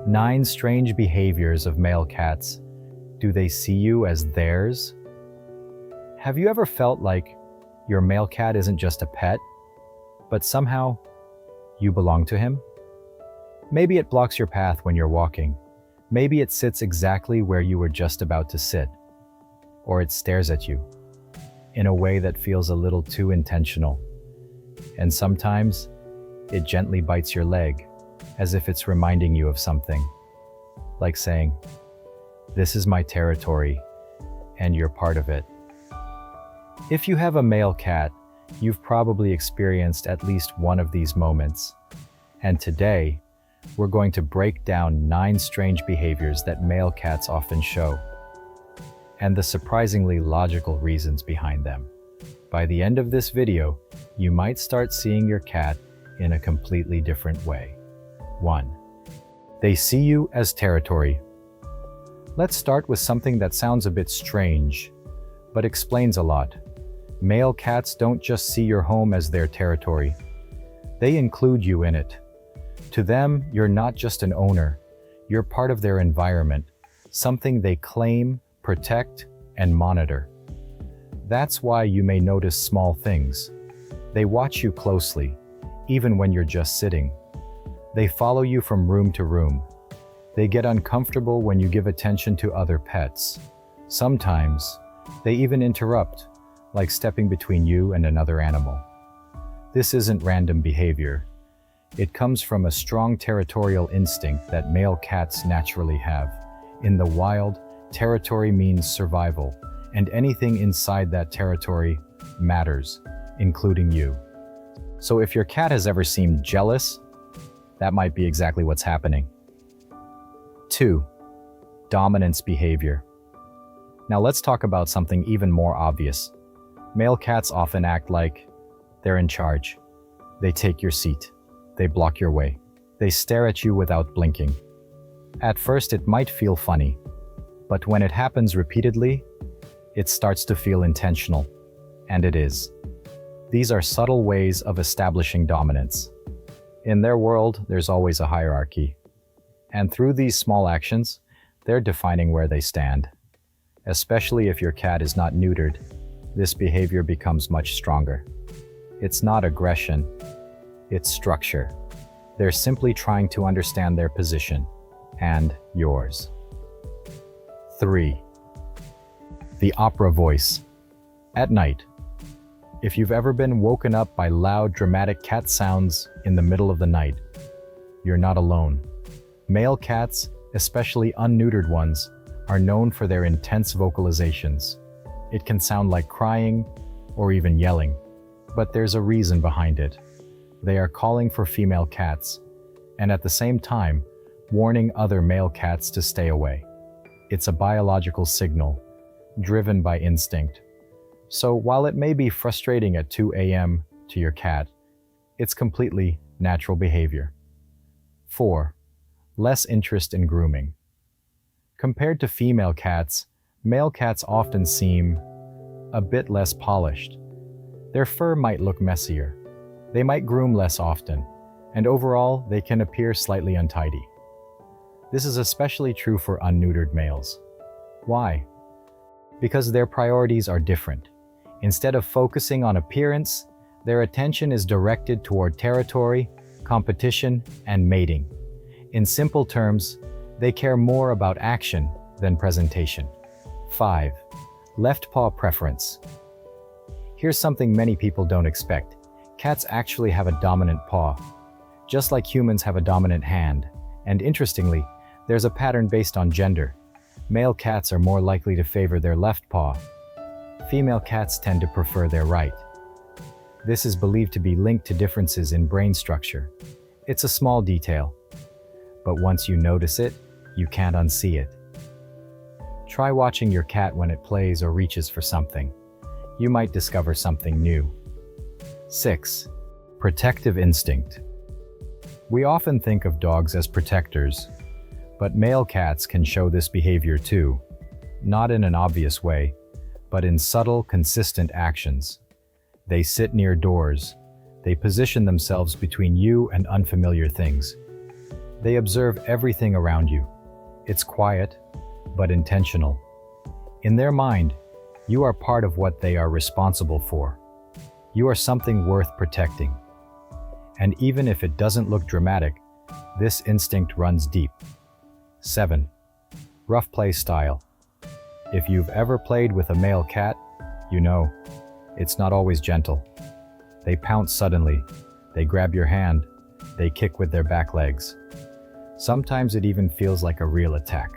9 strange behaviors of male cats. Do they see you as theirs? Have you ever felt like your male cat isn't just a pet, but somehow you belong to him? Maybe it blocks your path when you're walking. Maybe it sits exactly where you were just about to sit. Or it stares at you in a way that feels a little too intentional. And sometimes it gently bites your leg, as if it's reminding you of something. Like saying, "This is my territory, and you're part of it." If you have a male cat, you've probably experienced at least one of these moments. And today, we're going to break down 9 strange behaviors that male cats often show, and the surprisingly logical reasons behind them. By the end of this video, you might start seeing your cat in a completely different way. 1. They see you as territory. Let's start with something that sounds a bit strange, but explains a lot. Male cats don't just see your home as their territory. They include you in it. To them, you're not just an owner. You're part of their environment, something they claim, protect, and monitor. That's why you may notice small things. They watch you closely, even when you're just sitting. They follow you from room to room. They get uncomfortable when you give attention to other pets. Sometimes, they even interrupt, like stepping between you and another animal. This isn't random behavior. It comes from a strong territorial instinct that male cats naturally have. In the wild, territory means survival, and anything inside that territory matters, including you. So if your cat has ever seemed jealous, that might be exactly what's happening. 2. Dominance behavior. Now let's talk about something even more obvious. Male cats often act like they're in charge. They take your seat. They block your way. They stare at you without blinking. At first, it might feel funny, but when it happens repeatedly, it starts to feel intentional, and it is. These are subtle ways of establishing dominance. In their world, there's always a hierarchy, and through these small actions, they're defining where they stand. Especially if your cat is not neutered, this behavior becomes much stronger. It's not aggression, it's structure. They're simply trying to understand their position and yours. 3. The opera voice. At night, if you've ever been woken up by loud, dramatic cat sounds in the middle of the night, you're not alone. Male cats, especially unneutered ones, are known for their intense vocalizations. It can sound like crying or even yelling, but there's a reason behind it. They are calling for female cats, and at the same time, warning other male cats to stay away. It's a biological signal, driven by instinct. So while it may be frustrating at 2 a.m. to your cat, it's completely natural behavior. 4. Less interest in grooming. Compared to female cats, male cats often seem a bit less polished. Their fur might look messier. They might groom less often, and overall, they can appear slightly untidy. This is especially true for unneutered males. Why? Because their priorities are different. Instead of focusing on appearance, their attention is directed toward territory, competition, and mating. In simple terms, they care more about action than presentation. 5. Left paw preference. Here's something many people don't expect. Cats actually have a dominant paw, just like humans have a dominant hand. And interestingly, there's a pattern based on gender. Male cats are more likely to favor their left paw. Female cats tend to prefer their right. This is believed to be linked to differences in brain structure. It's a small detail, but once you notice it, you can't unsee it. Try watching your cat when it plays or reaches for something. You might discover something new. 6. Protective instinct. We often think of dogs as protectors, but male cats can show this behavior too, not in an obvious way, but in subtle, consistent actions. They sit near doors. They position themselves between you and unfamiliar things. They observe everything around you. It's quiet, but intentional. In their mind, you are part of what they are responsible for. You are something worth protecting. And even if it doesn't look dramatic, this instinct runs deep. 7. Rough play style. If you've ever played with a male cat, you know, it's not always gentle. They pounce suddenly, they grab your hand, they kick with their back legs. Sometimes it even feels like a real attack.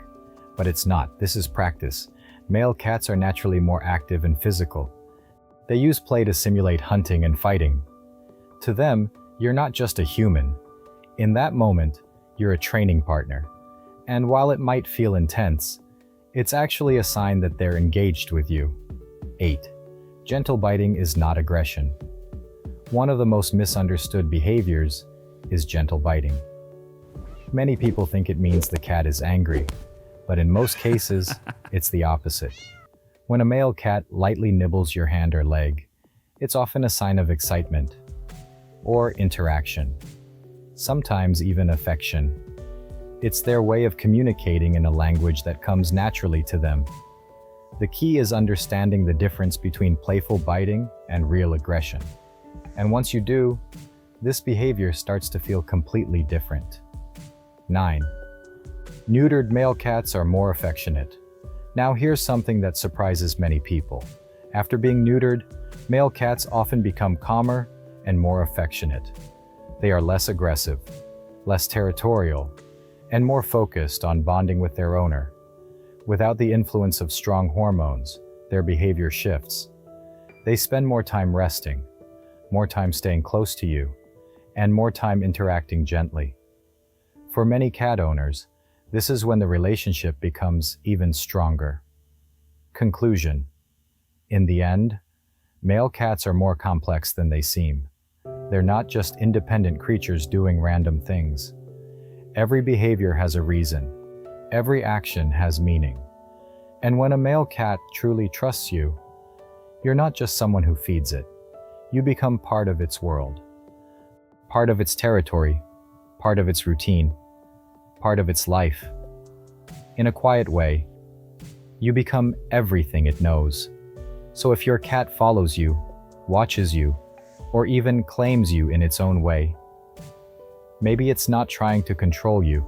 But it's not, this is practice. Male cats are naturally more active and physical. They use play to simulate hunting and fighting. To them, you're not just a human. In that moment, you're a training partner. And while it might feel intense, it's actually a sign that they're engaged with you. 8. Gentle biting is not aggression. One of the most misunderstood behaviors is gentle biting. Many people think it means the cat is angry, but in most cases, it's the opposite. When a male cat lightly nibbles your hand or leg, it's often a sign of excitement or interaction, sometimes even affection. It's their way of communicating in a language that comes naturally to them. The key is understanding the difference between playful biting and real aggression. And once you do, this behavior starts to feel completely different. 9. Neutered male cats are more affectionate. Now here's something that surprises many people. After being neutered, male cats often become calmer and more affectionate. They are less aggressive, less territorial, and more focused on bonding with their owner. Without the influence of strong hormones, their behavior shifts. They spend more time resting, more time staying close to you, and more time interacting gently. For many cat owners, this is when the relationship becomes even stronger. Conclusion. In the end, male cats are more complex than they seem. They're not just independent creatures doing random things. Every behavior has a reason. Every action has meaning. And when a male cat truly trusts you, you're not just someone who feeds it. You become part of its world, part of its territory, part of its routine, part of its life. In a quiet way, you become everything it knows. So if your cat follows you, watches you, or even claims you in its own way, maybe it's not trying to control you.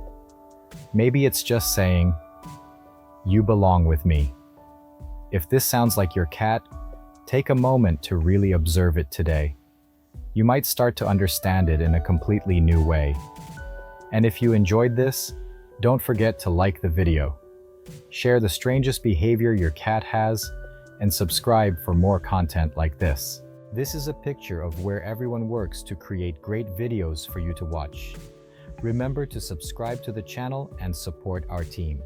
Maybe it's just saying, "You belong with me." If this sounds like your cat, take a moment to really observe it today. You might start to understand it in a completely new way. And if you enjoyed this, don't forget to like the video, share the strangest behavior your cat has, and subscribe for more content like this. This is a picture of where everyone works to create great videos for you to watch. Remember to subscribe to the channel and support our team.